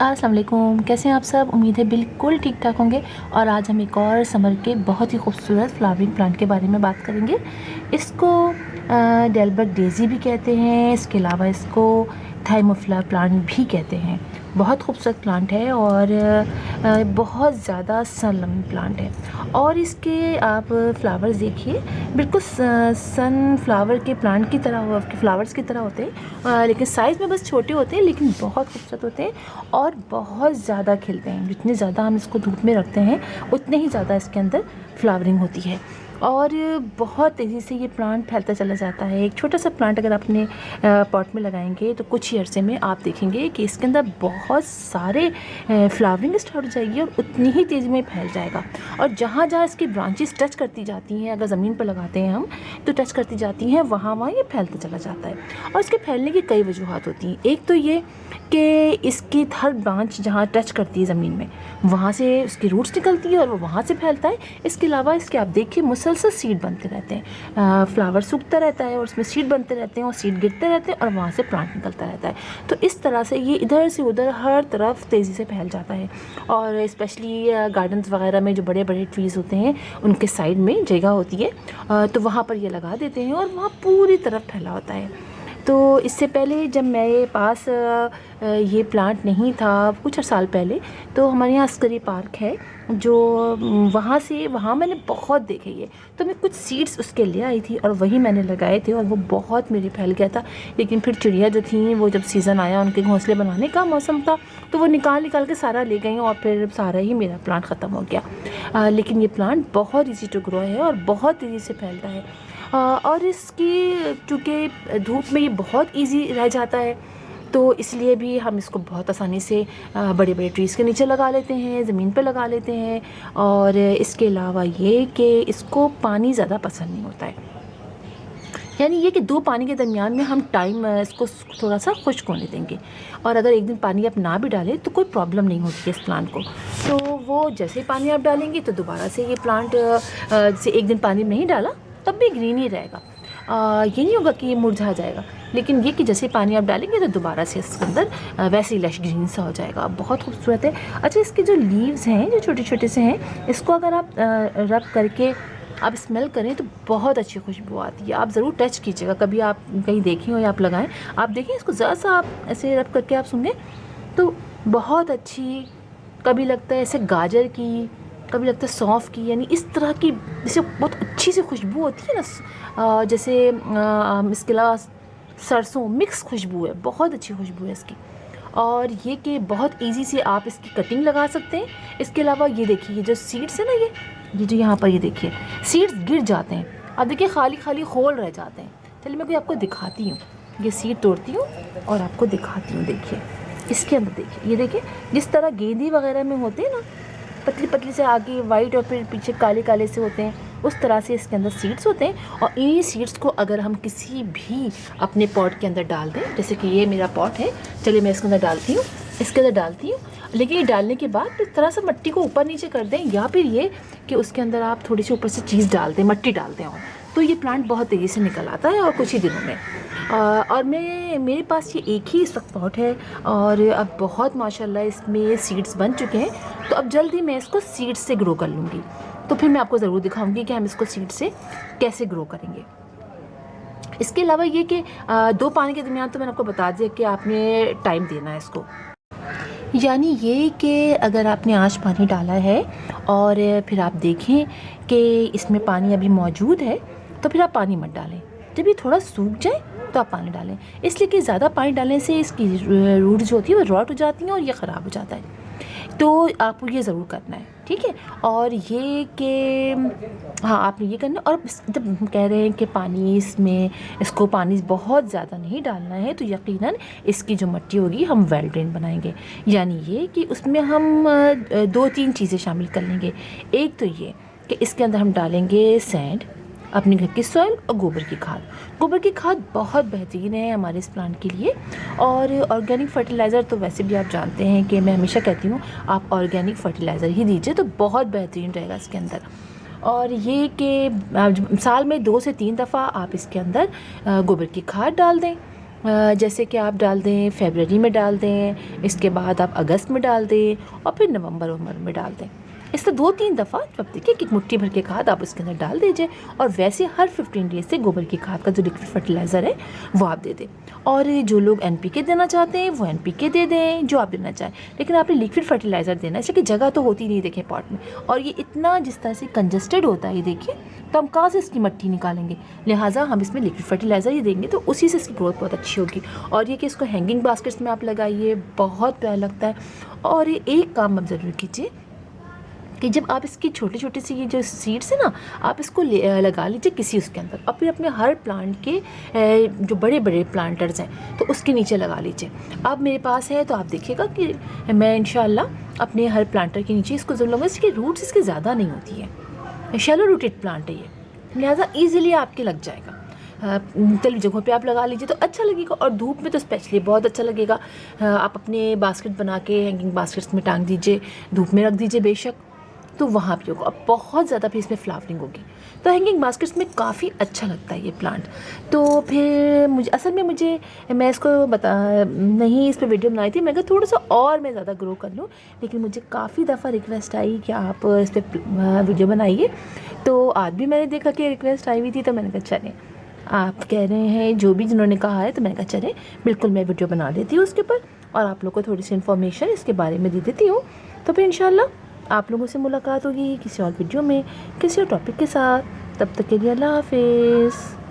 अस्सलाम वालेकुम, कैसे हैं आप सब। उम्मीद है बिल्कुल ठीक ठाक होंगे। और आज हम एक और समर के बहुत ही खूबसूरत फ्लावरिंग प्लांट के बारे में बात करेंगे। इसको डेलबर्ग डेज़ी भी कहते हैं, इसके अलावा इसको थाइमोफिला प्लांट भी कहते हैं। बहुत खूबसूरत प्लांट है और बहुत ज़्यादा सनलविंग प्लांट है। और इसके आप फ्लावर्स देखिए, बिल्कुल सनफ्लावर के प्लांट की तरह, के फ्लावर्स की तरह होते हैं, लेकिन साइज़ में बस छोटे होते हैं, लेकिन बहुत खूबसूरत होते हैं और बहुत ज़्यादा खिलते हैं। जितने ज़्यादा हम इसको धूप में रखते हैं उतने ही ज़्यादा इसके अंदर फ्लावरिंग होती है और बहुत तेज़ी से ये प्लांट फैलता चला जाता है। एक छोटा सा प्लांट अगर अपने पॉट में लगाएंगे तो कुछ ही अरसे में आप देखेंगे कि इसके अंदर बहुत सारे फ्लावरिंग स्टार्ट हो जाएगी और उतनी ही तेज़ी में फैल जाएगा। और जहाँ जहाँ इसकी ब्रांचेस टच करती जाती हैं, अगर ज़मीन पर लगाते हैं हम तो टच करती जाती हैं, वहाँ वहाँ ये फैलता चला जाता है। और इसके फैलने की कई वजूहत होती हैं। एक तो ये कि इसकी हर ब्रांच जहाँ टच करती है ज़मीन में, वहाँ से उसकी रूट्स निकलती है और वो वहाँ से फैलता है। इसके अलावा इसके आप देखिए मुसलसल सीड बनते रहते हैं, फ्लावर सूखता रहता है और उसमें सीड बनते रहते हैं और सीड गिरते रहते हैं और वहाँ से प्लांट निकलता रहता है। तो इस तरह से ये इधर से उधर हर तरफ तेज़ी से फैल जाता है। और स्पेशली गार्डन्स वगैरह में जो बड़े बड़े ट्रीज़ होते हैं उनके साइड में जगह होती है, तो वहाँ पर ये लगा देते हैं और वहाँ पूरी तरफ फैला होता है। तो इससे पहले जब मेरे पास ये प्लांट नहीं था, कुछ साल पहले, तो हमारे यहाँ अस्करी पार्क है जो वहाँ मैंने बहुत देखे ये। तो मैं कुछ सीड्स उसके ले आई थी और वही मैंने लगाए थे और वो बहुत मेरे फैल गया था। लेकिन फिर चिड़िया जो थी, वो जब सीज़न आया, उनके घोंसले बनाने का मौसम था, तो वो निकाल के सारा ले गई और फिर सारा ही मेरा प्लांट ख़त्म हो गया। लेकिन ये प्लांट बहुत ईजी टू ग्रो है और बहुत तेज़ी से फैलता है। और इसकी चूँकि धूप में ये बहुत इजी रह जाता है, तो इसलिए भी हम इसको बहुत आसानी से बड़े बड़े ट्रीज़ के नीचे लगा लेते हैं, ज़मीन पे लगा लेते हैं। और इसके अलावा ये कि इसको पानी ज़्यादा पसंद नहीं होता है, यानी ये कि दो पानी के दरमियान में हम टाइम इसको थोड़ा सा खुश्क होने देंगे। और अगर एक दिन पानी आप ना भी डालें तो कोई प्रॉब्लम नहीं होती है इस प्लांट को। तो वो जैसे ही पानी आप डालेंगे तो दोबारा से ये प्लांट, जैसे एक दिन पानी नहीं डाला तब भी ग्रीन ही रहेगा। ये नहीं होगा कि ये मुरझा जाएगा, लेकिन ये कि जैसे पानी आप डालेंगे तो दोबारा से इसके अंदर वैसे ही लश ग्रीन सा हो जाएगा। बहुत खूबसूरत है। अच्छा, इसके जो लीव्स हैं, जो छोटे छोटे से हैं, इसको अगर आप रब करके आप स्मेल करें तो बहुत अच्छी खुशबू आती है। आप ज़रूर टच कीजिएगा, कभी आप कहीं देखें हो या आप लगाएं, आप देखें इसको ज़रा सा आप ऐसे रब करके आप सूंघें तो बहुत अच्छी, कभी लगता है ऐसे गाजर की, कभी लगता है सौंफ की, यानी इस तरह की जैसे बहुत अच्छी सी खुशबू होती है ना, जैसे इसके अलावा सरसों मिक्स खुशबू है, बहुत अच्छी खुशबू है इसकी। और ये कि बहुत इजी से आप इसकी कटिंग लगा सकते हैं। इसके अलावा ये देखिए, ये जो सीड्स है ना, ये जो यहाँ पर ये देखिए सीड्स गिर जाते हैं, अब देखिए खाली खाली होल रह जाते हैं। चलिए मैं कोई आपको दिखाती हूँ, ये सीड तोड़ती हूँ और आपको दिखाती हूँ। देखिए इसके अंदर देखिए, ये देखिए जिस तरह गेंदी वगैरह में होते हैं ना, पतली पतली से आगे वाइट और फिर पीछे काले काले से होते हैं, उस तरह से इसके अंदर सीड्स होते हैं। और इन्हीं सीड्स को अगर हम किसी भी अपने पॉट के अंदर डाल दें, जैसे कि ये मेरा पॉट है, चलिए मैं इसके अंदर डालती हूँ, इसके अंदर डालती हूँ। लेकिन ये डालने के बाद इस तरह से मट्टी को ऊपर नीचे कर दें, या फिर ये कि उसके अंदर आप थोड़ी सी ऊपर से चीज़ डाल दें, मट्टी डाल दें, और तो ये प्लांट बहुत तेज़ी से निकल आता है और कुछ ही दिनों में। और मेरे पास ये एक ही इस वक्त पॉट है और अब बहुत माशाल्लाह इसमें सीड्स बन चुके हैं। तो अब जल्दी मैं इसको सीड्स से ग्रो कर लूँगी, तो फिर मैं आपको ज़रूर दिखाऊंगी कि हम इसको सीड से कैसे ग्रो करेंगे। इसके अलावा ये कि दो पानी के दरमियान तो मैंने आपको बता दिया कि आपने टाइम देना है इसको, यानी ये कि अगर आपने आज पानी डाला है और फिर आप देखें कि इसमें पानी अभी मौजूद है, तो फिर आप पानी मत डालें। जब ये थोड़ा सूख जाए तो आप पानी डालें, इसलिए कि ज़्यादा पानी डालने से इसकी रूट जो होती है वो रॉट हो जाती हैं और ये ख़राब हो जाता है। तो आपको ये ज़रूर करना है, ठीक है। और ये कि हाँ, आपने ये करना है। और जब हम कह रहे हैं कि पानी इसको पानी बहुत ज़्यादा नहीं डालना है, तो यकीनन इसकी जो मिट्टी होगी हम वेल ड्रेन बनाएंगे, यानी ये कि उसमें हम दो तीन चीज़ें शामिल कर लेंगे। एक तो ये कि इसके अंदर हम डालेंगे सैंड, अपने घर की सॉइल, और गोबर की खाद। गोबर की खाद बहुत बेहतरीन है हमारे इस प्लांट के लिए। और ऑर्गेनिक फर्टिलाइज़र तो वैसे भी आप जानते हैं कि मैं हमेशा कहती हूँ आप ऑर्गेनिक फर्टिलाइज़र ही दीजिए, तो बहुत बेहतरीन रहेगा इसके अंदर। और ये कि साल में 2 से 3 दफ़ा आप इसके अंदर गोबर की खाद डाल दें। जैसे कि आप डाल दें फरवरी में डाल दें, इसके बाद आप अगस्त में डाल दें और फिर नवंबर में डाल दें। इस तरह 2-3 दफ़ा जब देखिए कि मुट्ठी भर के खाद आप उसके अंदर डाल दीजिए और वैसे हर 15 डेज से गोबर की खाद का जो लिक्विड फर्टिलाइज़र है वो आप दे दें। और जो लोग एनपीके देना चाहते हैं वो एनपीके दे दें, जो आप देना चाहें, लेकिन आपने लिक्विड फर्टिलाइज़र देना है, इसलिए कि जगह तो होती नहीं देखें पॉट में, और ये इतना जिस तरह से कंजस्टेड होता है ये देखिए, तो हम कहाँ से इसकी मट्टी निकालेंगे, लिहाजा हम इसमें लिक्विड फर्टिलाइज़र ही देंगे तो उसी से इसकी ग्रोथ बहुत अच्छी होगी। और ये कि इसको हैंगिंग बास्केट्स में आप लगाइए, बहुत प्यारा लगता है। और एक काम आप ज़रूर कीजिए कि जब आप इसकी छोटी छोटी सी ये जो सीड्स है ना, आप इसको लगा लीजिए किसी उसके अंदर और फिर अपने हर प्लांट के जो बड़े बड़े प्लांटर्स हैं तो उसके नीचे लगा लीजिए। अब मेरे पास है तो आप देखिएगा कि मैं इंशाल्लाह अपने हर प्लांटर के नीचे इसको ज़रूर लूँगा। इसकी रूट्स इसकी ज़्यादा नहीं होती है, शैलो रूटेड प्लांट है ये, लिहाजा ईज़िली आपके लग जाएगा। मुख्तलिफ जगहों पे आप लगा लीजिए तो अच्छा लगेगा, और धूप में तो स्पेशली बहुत अच्छा लगेगा। आप अपने बास्केट बना के हैंगिंग बास्केट्स में टांग दीजिए, धूप में रख दीजिए बेशक, तो वहाँ भी होगा। अब बहुत ज़्यादा फिर इसमें फ्लावरिंग होगी, तो हैंगिंग बास्केट्स में काफ़ी अच्छा लगता है ये प्लांट। तो फिर मैं इसको नहीं इस पर वीडियो बनाई थी, मैं कहा थोड़ा सा और मैं ज़्यादा ग्रो कर लूँ, लेकिन मुझे काफ़ी दफ़ा रिक्वेस्ट आई कि आप इस पर वीडियो बनाइए। तो आज भी मैंने देखा कि रिक्वेस्ट आई हुई थी, तो मैंने कहा चलें, आप कह रहे हैं जो भी जिन्होंने कहा है, तो मैंने कहा चलें बिल्कुल मैं वीडियो बना देती हूँ उसके ऊपर और आप लोग को थोड़ी सी इन्फॉर्मेशन इसके बारे में दे देती हूँ। तो फिर इंशाल्लाह आप लोगों से मुलाकात होगी किसी और वीडियो में किसी और टॉपिक के साथ। तब तक के लिए अल्लाह हाफिज़।